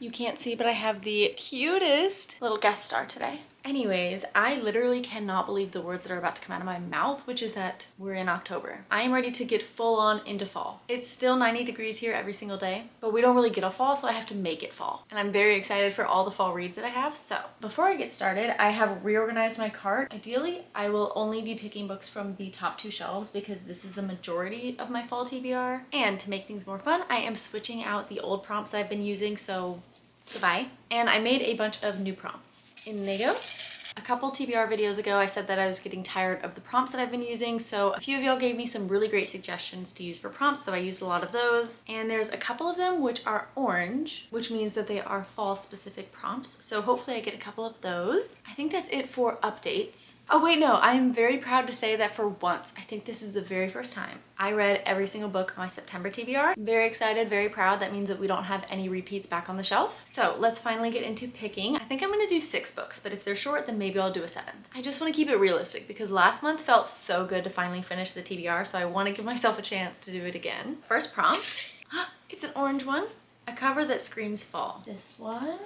You can't see, but I have the cutest little guest star today. Anyways, I literally cannot believe the words that are about to come out of my mouth, which is that we're in October. I am ready to get full on into fall. It's still 90 degrees here every single day, but we don't really get a fall, so I have to make it fall. And I'm very excited for all the fall reads that I have. So before I get started, I have reorganized my cart. Ideally, I will only be picking books from the top 2 shelves because this is the majority of my fall TBR. And to make things more fun, I am switching out the old prompts I've been using, so goodbye. And I made a bunch of new prompts. In they go. A couple TBR videos ago, I said that I was getting tired of the prompts that I've been using, so a few of y'all gave me some really great suggestions to use for prompts, so I used a lot of those. And there's a couple of them which are orange, which means that they are fall specific prompts, so hopefully I get a couple of those. I think that's it for updates. Oh wait, no, I am very proud to say that for once, I think this is the very first time, I read every single book of my September TBR. Very excited, very proud. That means that we don't have any repeats back on the shelf. So let's finally get into picking. I think I'm gonna do 6 books, but if they're short, then maybe I'll do a 7th. I just wanna keep it realistic because last month felt so good to finally finish the TBR, so I wanna give myself a chance to do it again. First prompt, it's an orange one. A cover that screams fall. This one.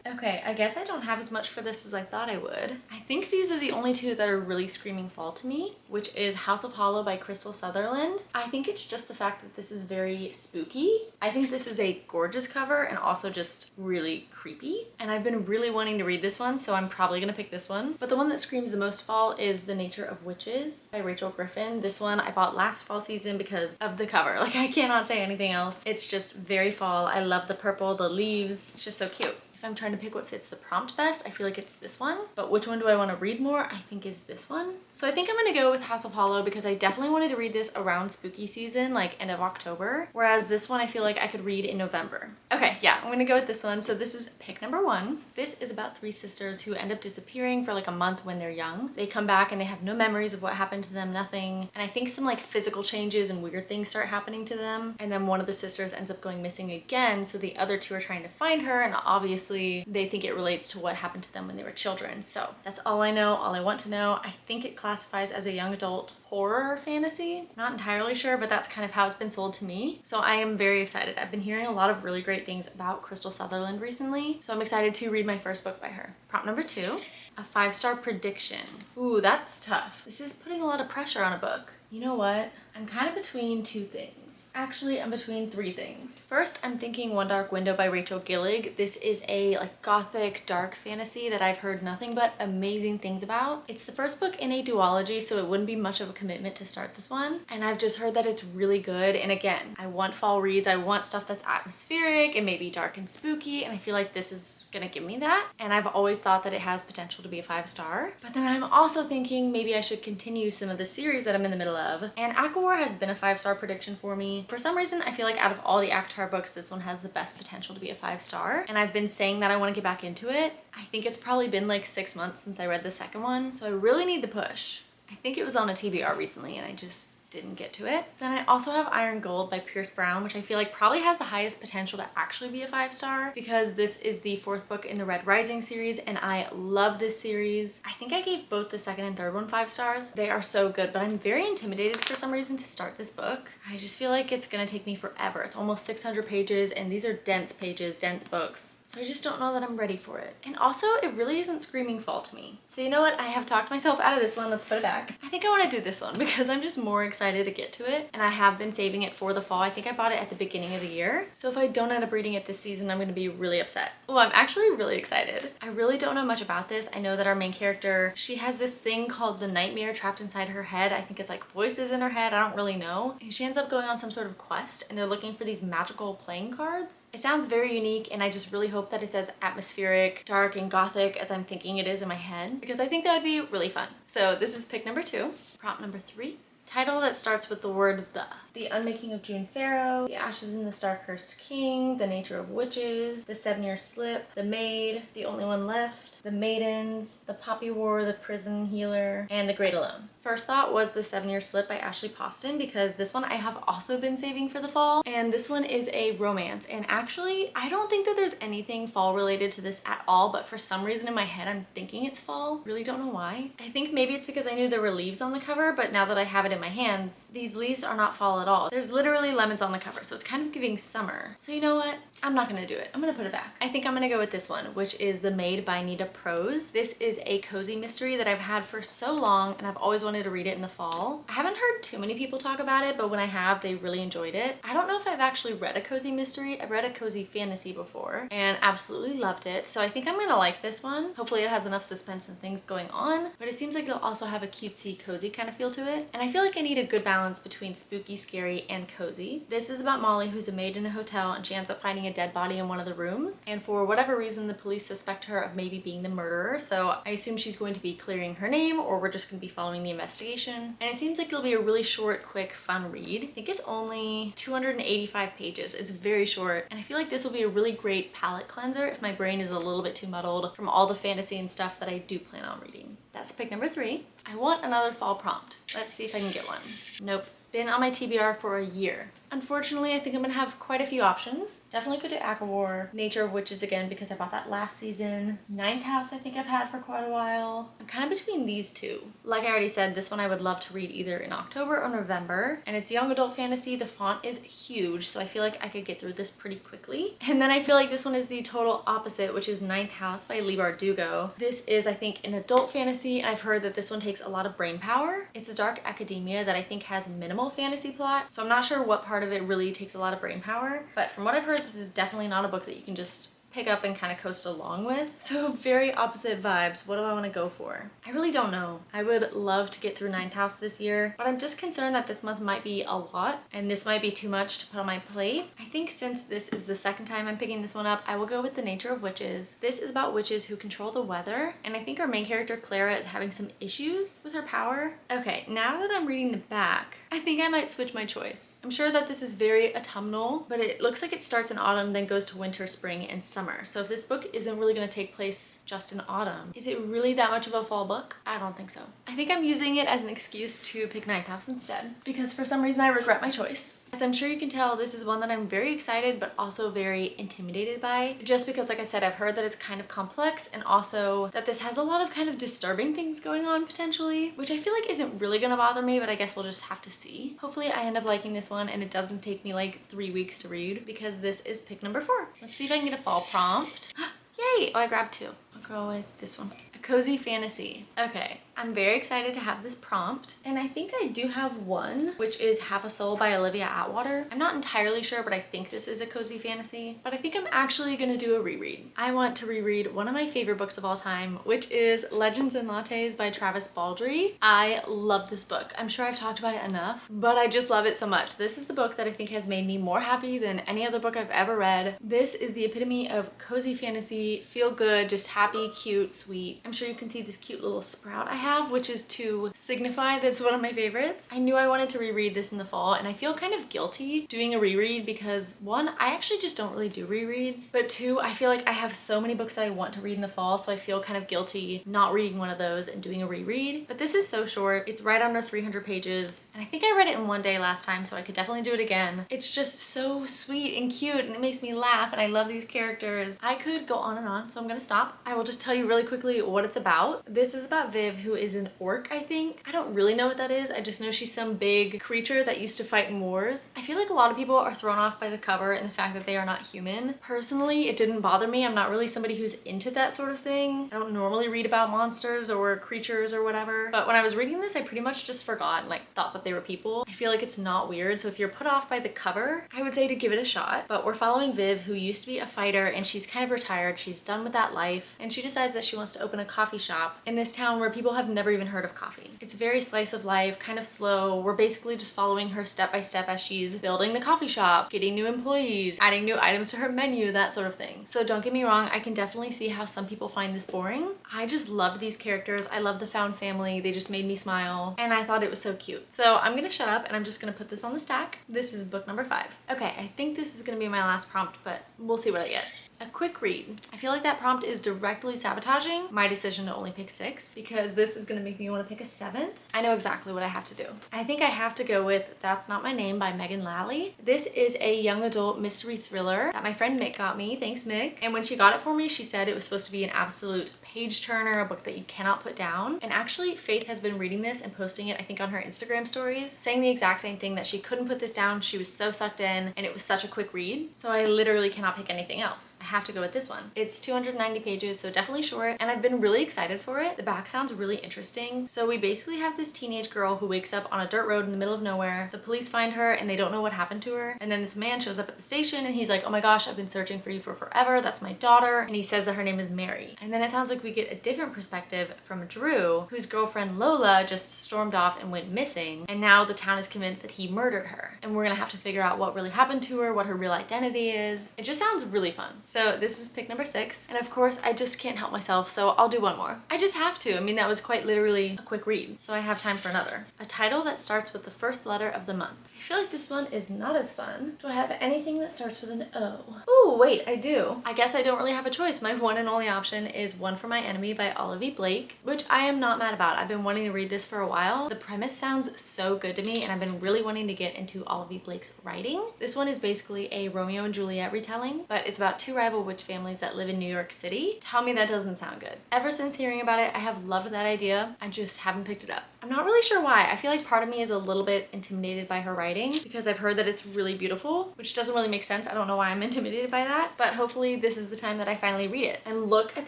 Okay, I guess I don't have as much for this as I thought I would. I think these are the only 2 that are really screaming fall to me, which is House of Hollow by Crystal Sutherland. I think it's just the fact that this is very spooky. I think this is a gorgeous cover and also just really creepy. And I've been really wanting to read this one, so I'm probably gonna pick this one. But the one that screams the most fall is The Nature of Witches by Rachel Griffin. This one I bought last fall season because of the cover. Like, I cannot say anything else. It's just very fall. I love the purple, the leaves. It's just so cute. If I'm trying to pick what fits the prompt best, I feel like it's this one. But which one do I want to read more? I think is this one. So I think I'm gonna go with House of Hollow because I definitely wanted to read this around spooky season, like end of October. Whereas this one I feel like I could read in November. Okay, yeah, I'm gonna go with this one. So this is pick number 1. This is about 3 sisters who end up disappearing for like a month when they're young. They come back and they have no memories of what happened to them, nothing. And I think some like physical changes and weird things start happening to them. And then one of the sisters ends up going missing again. So the other 2 are trying to find her, and obviously they think it relates to what happened to them when they were children. So that's all I know, all I want to know. I think it classifies as a young adult horror fantasy. Not entirely sure, but that's kind of how it's been sold to me. So I am very excited. I've been hearing a lot of really great things about Crystal Sutherland recently, so I'm excited to read my first book by her. Prompt number 2, a 5-star prediction. Ooh, that's tough. This is putting a lot of pressure on a book. You know what? I'm kind of between 2 things. Actually, I'm between 3 things. First, I'm thinking One Dark Window by Rachel Gillig. This is a like gothic dark fantasy that I've heard nothing but amazing things about. It's the first book in a duology, so it wouldn't be much of a commitment to start this one. And I've just heard that it's really good. And again, I want fall reads. I want stuff that's atmospheric and maybe dark and spooky. And I feel like this is gonna give me that. And I've always thought that it has potential to be a 5-star. But then I'm also thinking maybe I should continue some of the series that I'm in the middle of. And Aquawar has been a 5-star prediction for me. For some reason, I feel like out of all the ACOTAR books, this one has the best potential to be a 5-star. And I've been saying that I want to get back into it. I think it's probably been like 6 months since I read the second one, so I really need the push. I think it was on a TBR recently and I just didn't get to it. Then I also have Iron Gold by Pierce Brown, which I feel like probably has the highest potential to actually be a 5-star because this is the 4th book in the Red Rising series and I love this series. I think I gave both the 2nd and 3rd one 5 stars. They are so good, but I'm very intimidated for some reason to start this book. I just feel like it's gonna take me forever. It's almost 600 pages and these are dense pages, dense books. So I just don't know that I'm ready for it. And also, it really isn't screaming fall to me. So you know what? I have talked myself out of this one. Let's put it back. I think I want to do this one because I'm just more excited to get to it. And I have been saving it for the fall. I think I bought it at the beginning of the year. So if I don't end up reading it this season, I'm going to be really upset. Oh, I'm actually really excited. I really don't know much about this. I know that our main character, she has this thing called the nightmare trapped inside her head. I think it's like voices in her head. I don't really know. And she ends up going on some sort of quest and they're looking for these magical playing cards. It sounds very unique and I just really hope that it's as atmospheric, dark, and gothic as I'm thinking it is in my head because I think that would be really fun. So this is pick number 2. Prompt number 3. Title that starts with the word the. The Unmaking of June Farrow, The Ashes in the Star-Cursed King, The Nature of Witches, The 7-Year Slip, The Maid, The Only One Left, The Maidens, The Poppy War, The Prison Healer, and The Great Alone. First thought was the 7-Year Slip by Ashley Poston, because this one I have also been saving for the fall, and this one is a romance. And actually, I don't think that there's anything fall related to this at all, but for some reason in my head I'm thinking it's fall. Really don't know why. I think maybe it's because I knew there were leaves on the cover, but now that I have it in my hands, these leaves are not fall at all. There's literally lemons on the cover, so it's kind of giving summer. So you know what? I'm not gonna do it. I'm gonna put it back. I think I'm gonna go with this one, which is The Maid by Nita Prose. This is a cozy mystery that I've had for so long, and I've always wanted to read it in the fall. I haven't heard too many people talk about it, but when I have, they really enjoyed it. I don't know if I've actually read a cozy mystery. I've read a cozy fantasy before and absolutely loved it. So I think I'm gonna like this one. Hopefully it has enough suspense and things going on, but it seems like it'll also have a cutesy, cozy kind of feel to it. And I feel like I need a good balance between spooky, scary, and cozy. This is about Molly, who's a maid in a hotel, and she ends up finding a dead body in one of the rooms. And for whatever reason, the police suspect her of maybe being the murderer. So I assume she's going to be clearing her name, or we're just gonna be following the investigation. And it seems like it'll be a really short, quick, fun read. I think it's only 285 pages. It's very short. And I feel like this will be a really great palate cleanser if my brain is a little bit too muddled from all the fantasy and stuff that I do plan on reading. That's pick number 3. I want another fall prompt. Let's see if I can get one. Nope. Been on my TBR for a year. Unfortunately, I think I'm gonna have quite a few options. Definitely could do Akawar, Nature of Witches again because I bought that last season. Ninth House I think I've had for quite a while. I'm kind of between these two. Like I already said, this one I would love to read either in October or November. And it's young adult fantasy. The font is huge, so I feel like I could get through this pretty quickly. And then I feel like this one is the total opposite, which is Ninth House by Leigh Bardugo. This is, I think, an adult fantasy, and I've heard that this one takes a lot of brain power. It's a dark academia that I think has minimal fantasy plot, so I'm not sure what part of it really takes a lot of brain power, but from what I've heard, this is definitely not a book that you can just pick up and kind of coast along with. So very opposite vibes. What do I want to go for? I really don't know. I would love to get through Ninth House this year, but I'm just concerned that this month might be a lot and this might be too much to put on my plate. I think since this is the second time I'm picking this one up, I will go with The Nature of Witches. This is about witches who control the weather, and I think our main character Clara is having some issues with her power. Okay, now that I'm reading the back, I think I might switch my choice. I'm sure that this is very autumnal, but it looks like it starts in autumn, then goes to winter, spring, and summer. So if this book isn't really going to take place just in autumn, is it really that much of a fall book? I don't think so. I think I'm using it as an excuse to pick Ninth House instead, because for some reason I regret my choice. As I'm sure you can tell, this is one that I'm very excited but also very intimidated by, just because, like I said, I've heard that it's kind of complex, and also that this has a lot of kind of disturbing things going on potentially, which I feel like isn't really going to bother me, but I guess we'll just have to see. Hopefully I end up liking this one and it doesn't take me like 3 weeks to read, because this is pick number 4. Let's see if I can get a fall prompt. Yay! Oh, I grabbed 2. I'll go with this one. A cozy fantasy. Okay, I'm very excited to have this prompt, and I think I do have one, which is Half a Soul by Olivia Atwater. I'm not entirely sure, but I think this is a cozy fantasy, but I think I'm actually gonna do a reread. I want to reread one of my favorite books of all time, which is Legends and Lattes by Travis Baldree. I love this book. I'm sure I've talked about it enough, but I just love it so much. This is the book that I think has made me more happy than any other book I've ever read. This is the epitome of cozy fantasy, feel good, just happy, cute, sweet. I'm sure you can see this cute little sprout I have, which is to signify that it's one of my favorites. I knew I wanted to reread this in the fall, and I feel kind of guilty doing a reread because 1, I actually just don't really do rereads, but 2, I feel like I have so many books that I want to read in the fall, so I feel kind of guilty not reading one of those and doing a reread. But this is so short. It's right under 300 pages, and I think I read it in one day last time, so I could definitely do it again. It's just so sweet and cute, and it makes me laugh, and I love these characters. I could go on and on, so I'm gonna stop. I will just tell you really quickly what it's about. This is about Viv, who is an orc, I think. I don't really know what that is. I just know she's some big creature that used to fight in wars. I feel like a lot of people are thrown off by the cover and the fact that they are not human. Personally, it didn't bother me. I'm not really somebody who's into that sort of thing. I don't normally read about monsters or creatures or whatever. But when I was reading this, I pretty much just forgot and like thought that they were people. I feel like it's not weird. So if you're put off by the cover, I would say to give it a shot. But we're following Viv, who used to be a fighter, and she's kind of retired. She's done with that life, and she decides that she wants to open a coffee shop in this town where people have never even heard of coffee. It's very slice of life, kind of slow. We're basically just following her step by step as she's building the coffee shop, getting new employees, adding new items to her menu, that sort of thing. So don't get me wrong, I can definitely see how some people find this boring. I just loved these characters. I love the found family. They just made me smile, and I thought it was so cute. So I'm gonna shut up and I'm just gonna put this on the stack. This is book number 5. Okay, I think this is gonna be my last prompt, but we'll see what I get. a quick read. I feel like that prompt is directly sabotaging my decision to only pick 6 because this is gonna make me want to pick a 7th. I know exactly what I have to do. I think I have to go with That's Not My Name by Megan Lally. This is a young adult mystery thriller that my friend Mick got me. Thanks, Mick. And when she got it for me, she said it was supposed to be an absolute page turner, a book that you cannot put down. And actually, Faith has been reading this and posting it, I think, on her Instagram stories, saying the exact same thing, that she couldn't put this down. She was so sucked in and it was such a quick read. So I literally cannot pick anything else. I have to go with this one. It's 290 pages, so definitely short, and I've been really excited for it. The back sounds really interesting. So we basically have this teenage girl who wakes up on a dirt road in the middle of nowhere. The police find her and they don't know what happened to her. And then this man shows up at the station and he's like, oh my gosh, I've been searching for you for forever. That's my daughter. And he says that her name is Mary. And then it sounds like we get a different perspective from Drew, whose girlfriend Lola just stormed off and went missing. And now the town is convinced that he murdered her. And we're gonna have to figure out what really happened to her, what her real identity is. It just sounds really fun. So this is pick number 6. And of course, I just can't help myself, so I'll do one more. I just have to. I mean, that was quite literally a quick read, so I have time for another. A title that starts with the first letter of the month. I feel like this one is not as fun. Do I have anything that starts with an O? Oh, wait, I do. I guess I don't really have a choice. My one and only option is One for My Enemy by Olivia Blake, which I am not mad about. I've been wanting to read this for a while. The premise sounds so good to me, and I've been really wanting to get into Olivia Blake's writing. This one is basically a Romeo and Juliet retelling, but it's about 2 rival witch families that live in New York City. Tell me that doesn't sound good. Ever since hearing about it, I have loved that idea. I just haven't picked it up. I'm not really sure why. I feel like part of me is a little bit intimidated by her writing because I've heard that it's really beautiful, which doesn't really make sense. I don't know why I'm intimidated by that, but hopefully this is the time that I finally read it. And look at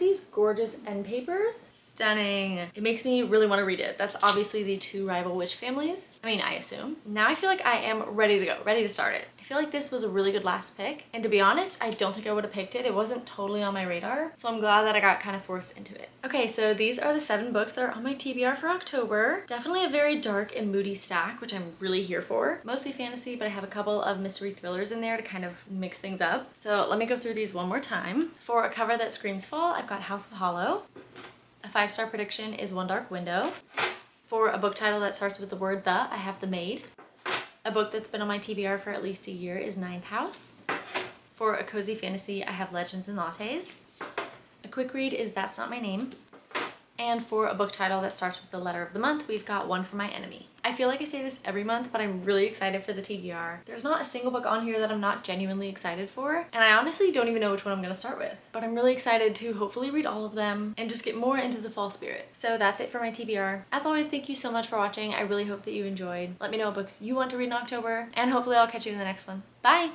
these gorgeous end papers. Stunning. It makes me really want to read it. That's obviously the 2 rival witch families. I mean, I assume. Now I feel like I am ready to go, ready to start it. I feel like this was a really good last pick, and to be honest, I don't think I would have picked it. It wasn't totally on my radar, so I'm glad that I got kind of forced into it. Okay, so these are the 7 books that are on my TBR for October. Definitely a very dark and moody stack, which I'm really here for. Mostly fantasy, but I have a couple of mystery thrillers in there to kind of mix things up. So let me go through these one more time. For a cover that screams fall, I've got House of Hollow. A 5-star prediction is One Dark Window. For a book title that starts with the word the, I have The Maid. A book that's been on my TBR for at least a year is Ninth House. For a cozy fantasy, I have Legends and Lattes. A quick read is That's Not My Name. And for a book title that starts with the letter of the month, we've got One for My Enemy. I feel like I say this every month, but I'm really excited for the TBR. There's not a single book on here that I'm not genuinely excited for, and I honestly don't even know which one I'm gonna start with. But I'm really excited to hopefully read all of them and just get more into the fall spirit. So that's it for my TBR. As always, thank you so much for watching. I really hope that you enjoyed. Let me know what books you want to read in October, and hopefully I'll catch you in the next one. Bye!